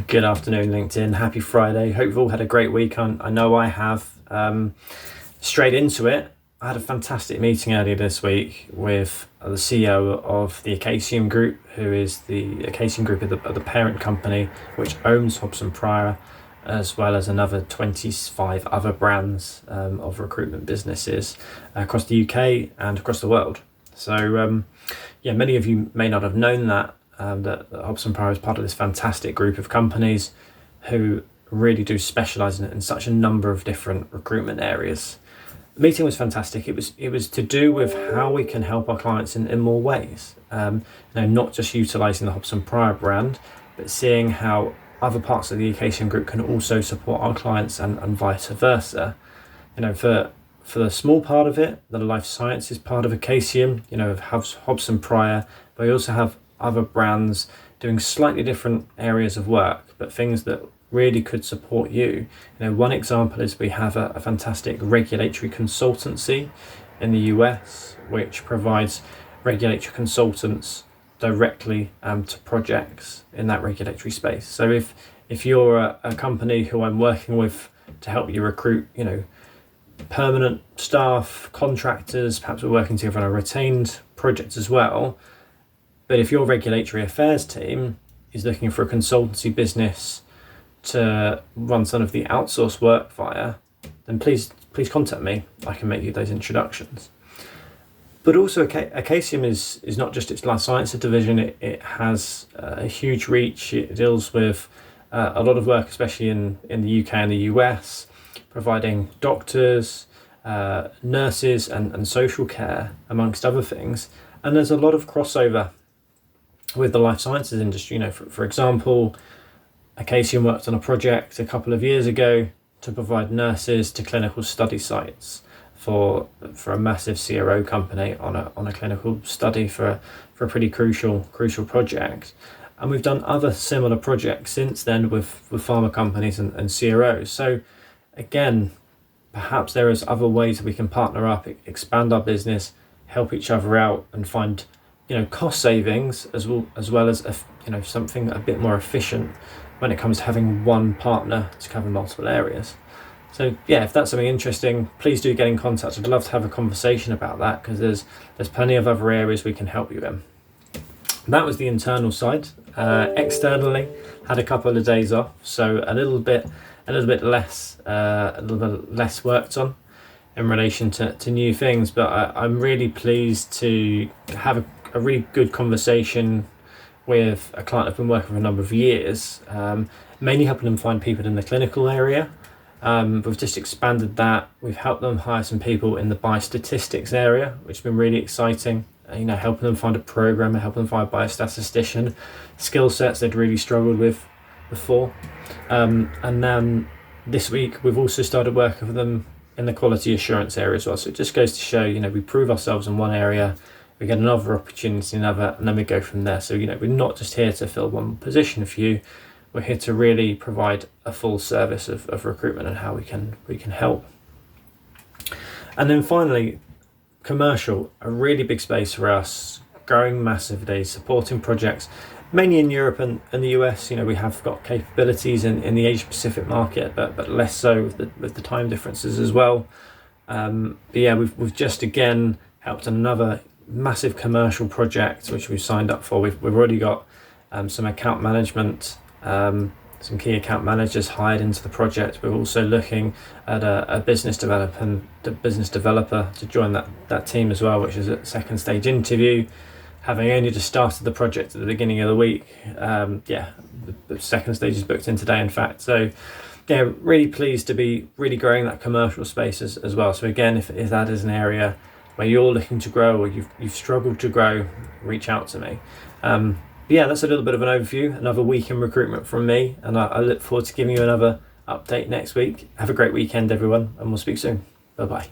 Good afternoon, LinkedIn. Happy Friday. Hope you've all had a great week. I know I have. Straight into it, I had a fantastic meeting earlier this week with the CEO of the Acacium Group, who is the Acacium Group of the parent company, which owns Hobson Pryor, as well as another 25 other brands of recruitment businesses across the UK and across the world. So, many of you may not have known that Hobson Pryor is part of this fantastic group of companies who really do specialise in such a number of different recruitment areas. The meeting was fantastic. It was to do with how we can help our clients in more ways. Not just utilising the Hobson Pryor brand, but seeing how other parts of the Acacium Group can also support our clients and vice versa. For the small part of it, the life sciences part of Acacium, of Hobson Pryor, but we also have other brands doing slightly different areas of work, but things that really could support you. One example is we have a fantastic regulatory consultancy in the US, which provides regulatory consultants directly to projects in that regulatory space. So if you're a company who I'm working with to help you recruit, permanent staff, contractors, perhaps we're working together on a retained project as well. But if your regulatory affairs team is looking for a consultancy business to run some of the outsourced work via, then please contact me. I can make you those introductions. But also Acacium is not just its life sciences division, it has a huge reach. It deals with a lot of work, especially in the UK and the US, providing doctors, nurses and social care, amongst other things. And there's a lot of crossover with the life sciences industry. For example, Acacium worked on a project a couple of years ago to provide nurses to clinical study sites for a massive CRO company on a clinical study for a pretty crucial project. And we've done other similar projects since then with pharma companies and CROs. So again, perhaps there is other ways that we can partner up, expand our business, help each other out, and find cost savings as well as something a bit more efficient when it comes to having one partner to cover multiple areas. So if that's something interesting, please do get in contact. I'd love to have a conversation about that, because there's plenty of other areas we can help you in. That was the internal side. Externally, had a couple of days off, so a little bit less worked on in relation to new things, but I'm really pleased to have a really good conversation with a client I've been working with for a number of years, mainly helping them find people in the clinical area. We've just expanded that. We've helped them hire some people in the biostatistics area, which has been really exciting. Helping them find a programmer, helping them find a biostatistician, skill sets they'd really struggled with before. And then this week we've also started working with them in the quality assurance area as well. So it just goes to show, we prove ourselves in one area, we get another opportunity in another, and then we go from there. So, we're not just here to fill one position for you. We're here to really provide a full service of recruitment and how we can help. And then finally, commercial, a really big space for us, growing massively, supporting projects, mainly in Europe and the US. We have got capabilities in the Asia Pacific market, but less so with the time differences as well. We've just again helped another massive commercial project which we've signed up for. We've already got some account management, some key account managers hired into the project. We're also looking at a business developer to join that team as well, which is a second stage interview, having only just started the project at the beginning of the week. The second stage is booked in today, in fact. So really pleased to be really growing that commercial space as well. So again, if that is an area where you're looking to grow or you've struggled to grow, reach out to me. That's a little bit of an overview, another week in recruitment from me, and I look forward to giving you another update next week. Have a great weekend, everyone, and we'll speak soon. Bye-bye.